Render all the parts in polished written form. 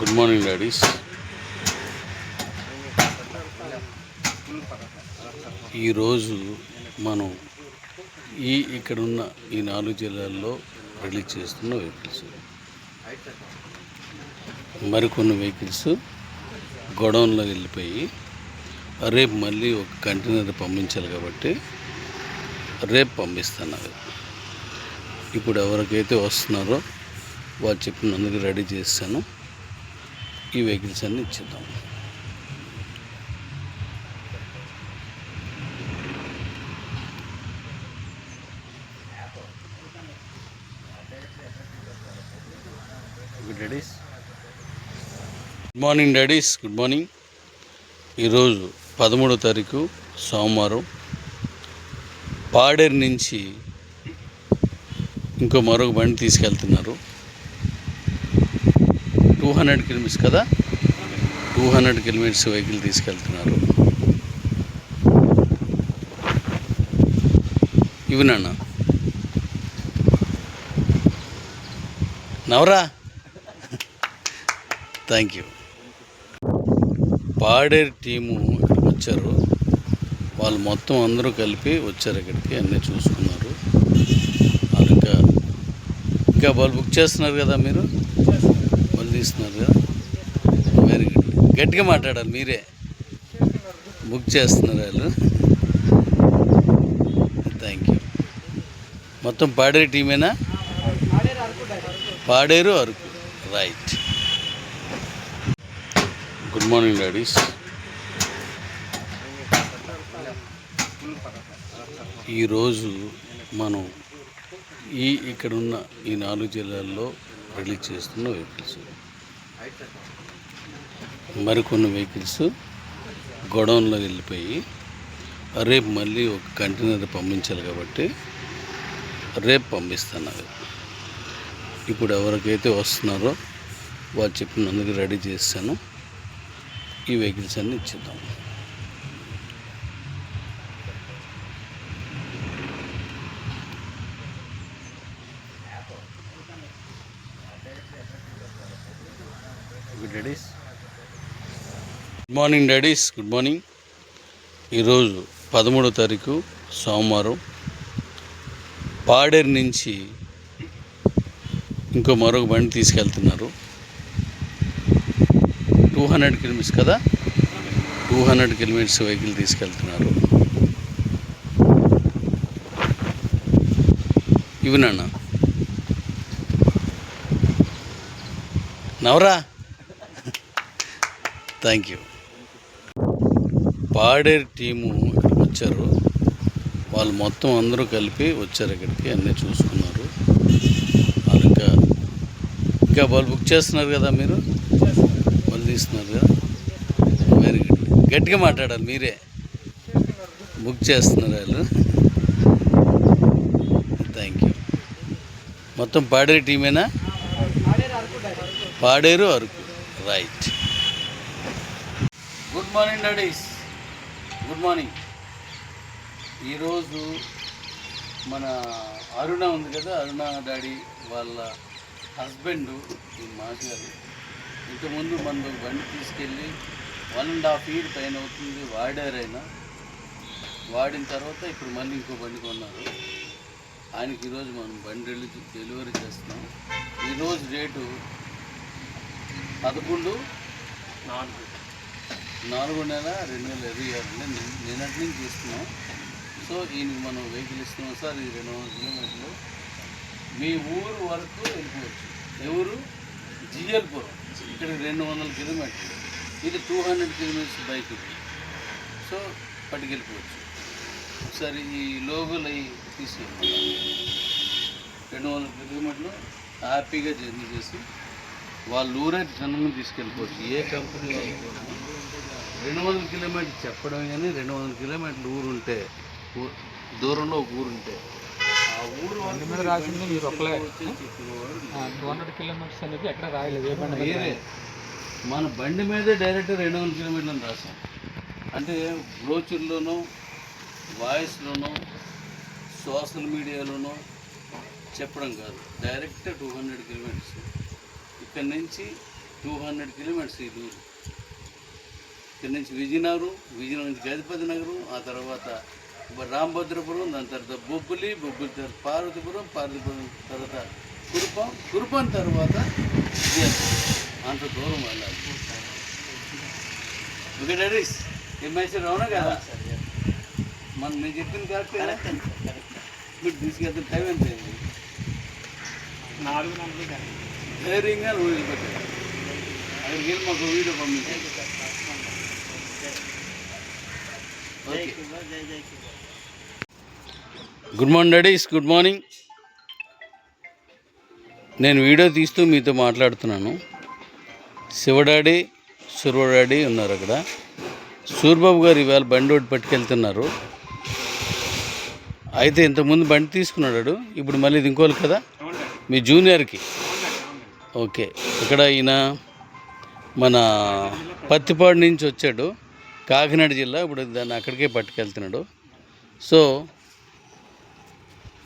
Good morning daddies. ఈరోజు మనం ఇక్కడున్న ఈ 4 జిల్లాల్లో రిలీజ్ చేస్తున్న వెహికల్స్, మరికొన్ని వెహికల్స్ గోడౌన్లో వెళ్ళిపోయి రేపు మళ్ళీ ఒక కంటైనర్ పంపించాలి కాబట్టి రేపు పంపిస్తున్నారు. ఇప్పుడు ఎవరికైతే వస్తున్నారో వాళ్ళు చెప్పినందుకు రెడీ చేస్తాను. ఈ వెహికల్స్ అన్నీ ఇచ్చేద్దాం. Daddy's good morning. Daddies good morning. ఈరోజు 13వ తారీఖు సోమవారం. పాడేరు నుంచి మరొక బండి తీసుకెళ్తున్నారు. 200 కిలోమీటర్స్ కదా, 200 కిలోమీటర్స్ వెహికల్ తీసుకెళ్తున్నారు. ఇవి నాన్న నవరా, థ్యాంక్ యూ. పాడేరు టీము ఇక్కడికి వచ్చారు. వాళ్ళు మొత్తం అందరూ కలిపి వచ్చారు ఇక్కడికి, అన్నీ చూసుకున్నారు. వాళ్ళు ఇంకా వాళ్ళు బుక్ చేస్తున్నారు కదా, మీరు వాళ్ళు తీస్తున్నారు కదా, వెరీ గుడ్. గట్టిగా మాట్లాడాలి, మీరే బుక్ చేస్తున్నారు వాళ్ళు. Thank you. మొత్తం పాడేరు టీమేనా? Paderu Araku, right. Good morning daddies. ఈరోజు మనం ఇక్కడున్న ఈ 4 జిల్లాల్లో రిలీజ్ చేస్తున్న వెహికల్స్, మరికొన్ని వెహికల్స్ గోడౌన్లో వెళ్ళిపోయి రేపు మళ్ళీ ఒక కంటైనర్ పంపించాలి కాబట్టి రేపు పంపిస్తున్నారు. ఇప్పుడు ఎవరికైతే వస్తున్నారో వాళ్ళు చెప్పినందుకు రెడీ చేస్తాను. ఈ వెహికల్స్ అన్నీ ఇచ్చేద్దాం. Daddy's good morning. Daddies good morning. ఈరోజు 13వ తారీఖు సోమవారం. పాడేరు నుంచి మరొక బండి తీసుకెళ్తున్నారు. 200 కిలోమీటర్స్ కదా, 200 కిలోమీటర్స్ వెహికల్ తీసుకెళ్తున్నారు. ఇవి నాన్న నవరా, థ్యాంక్ యూ. పాడేరు టీము ఇక్కడికి వచ్చారు. వాళ్ళు మొత్తం అందరూ కలిపి వచ్చారు ఇక్కడికి, అన్నీ చూసుకున్నారు. వాళ్ళు ఇంకా వాళ్ళు బుక్ చేస్తున్నారు కదా, మీరు వాళ్ళు తీస్తున్నారు కదా, వెరీ గుడ్. గట్టిగా మాట్లాడాలి, మీరే బుక్ చేస్తున్నారు వాళ్ళు. Thank you. మొత్తం పాడేరు టీమేనా? Paderu Araku, right. Good morning daddies. Good morning. ఈరోజు మన అరుణ ఉంది కదా, అరుణ డాడీ వాళ్ళ హస్బెండ్ ఈ మాస్ గారు ఇంతకుముందు మన బండి తీసుకెళ్ళి 1.5 year పైన అవుతుంది వాడారైనా. వాడిన తర్వాత ఇప్పుడు మళ్ళీ ఇంకో బండి కొన్నారు. ఆయనకి ఈరోజు మనం బండి డెలివరీ చేస్తున్నాం. ఈరోజు డేటు 11/4/2026 అండి. నిన్నటి నుంచి ఇస్తున్నాం. సో ఈయనకి మనం వెహికల్ ఇస్తున్నాం సార్. ఇది 200 కిలోమీటర్లు మీ ఊరు వరకు వెళ్ళిపోవచ్చు. ఎవరు? జిఎల్పురం. ఇక్కడికి 200 కిలోమీటర్లు. ఇది 200 కిలోమీటర్స్ బైక్. సో పట్టుకెళ్ళిపోవచ్చు. ఒకసారి ఈ లోగోలు అవి తీసుకెళ్ళి 200 కిలోమీటర్లు హ్యాపీగా జర్నీ చేసి వాళ్ళు ఊరే జన్మ తీసుకెళ్ళిపోవచ్చు. ఏ కంపెనీ 200 కిలోమీటర్లు చెప్పడం కానీ 200 కిలోమీటర్లు ఊరుంటే, దూరంలో ఒక ఊరుంటే ఆ ఊరు మీద రాసింది మీరు ఒకలే. 200 కిలోమీటర్స్ అనేది ఎక్కడ రాయలేదు. ఏ బండి మీరే మన బండి మీదే డైరెక్ట్ 200 కిలోమీటర్లు రాసాం. అంటే బ్రోచర్లోనూ, వాయిస్లోనూ, సోషల్ మీడియాలోనూ చెప్పడం కాదు, డైరెక్ట్ 200 కిలోమీటర్స్. ఇక్కడి నుంచి 200 కిలోమీటర్స్ ఈ దూరం. ఇక్కడ నుంచి విజయనగరం నుంచి గజపతి నగరం, ఆ తర్వాత రామభద్రపురం, దాని తర్వాత బొబ్బులి తర్వాత పార్వతీపురం తర్వాత కురుపం తర్వాత అంత దూరం వెళ్ళాలి. ఓకే డాడీస్, ఏం మెసేజ్ అవునా కదా? నేను చెప్పింది కరెక్ట్. మీరు తీసుకెళ్తే టైం ఎంత అయింది? 4 ధైర్యంగా వదిలిపెట్టారు. అక్కడికి వెళ్ళి మాకు వీడియో పంపించండి. Okay, good morning daddies, good morning. నేను వీడియో తీస్తూ మీతో మాట్లాడుతున్నాను. శివడాడీ, సూర్వడాడీ ఉన్నారు అక్కడ. సూర్బాబు గారు ఇవాళ బండి ఒకటి పట్టుకెళ్తున్నారు. అయితే ఇంతకుముందు బండి తీసుకున్నాడు, ఇప్పుడు మళ్ళీ ఇది ఇంకోలు కదా మీ జూనియర్కి. ఓకే, ఇక్కడ ఈయన మన పత్తిపాడు నుంచి వచ్చాడు, కాకినాడ జిల్లా. ఇప్పుడు దాన్ని అక్కడికే పట్టుకెళ్తున్నాడు. సో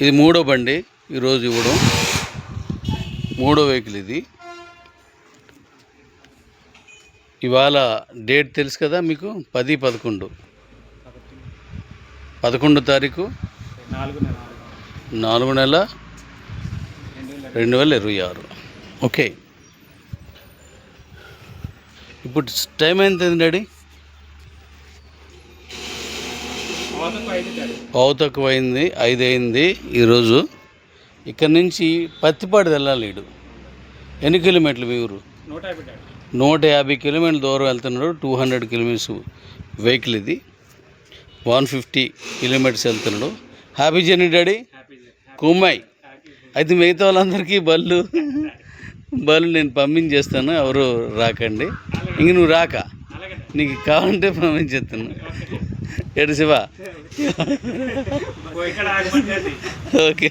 ఇది 3వ బండి ఈరోజు ఇవ్వడం, 3వ వెహికల్ ఇది. ఇవాళ డేట్ తెలుసు కదా మీకు, 10/11 తారీఖు 4వ నెల 2026. ఓకే, ఇప్పుడు టైం ఎంత డాడీ? 5:05 అయింది ఈరోజు. ఇక్కడ నుంచి పత్తిపాడు వెళ్ళాలి. ఇడు ఎన్ని కిలోమీటర్లు మీ ఊరు? 150 కిలోమీటర్ల దూరం వెళ్తున్నాడు. 200 కిలోమీటర్స్ వెహికల్ ఇది, 150 కిలోమీటర్స్ వెళ్తున్నాడు. Happy journey daddy. కుమ్మాయి అయితే మిగతా వాళ్ళందరికీ బళ్ళు నేను పంపించేస్తాను, ఎవరు రాకండి. ఇంక నువ్వు రాక, నీకు కావాలంటే పంపించేస్తాను. ఏడు శివ. ఓకే.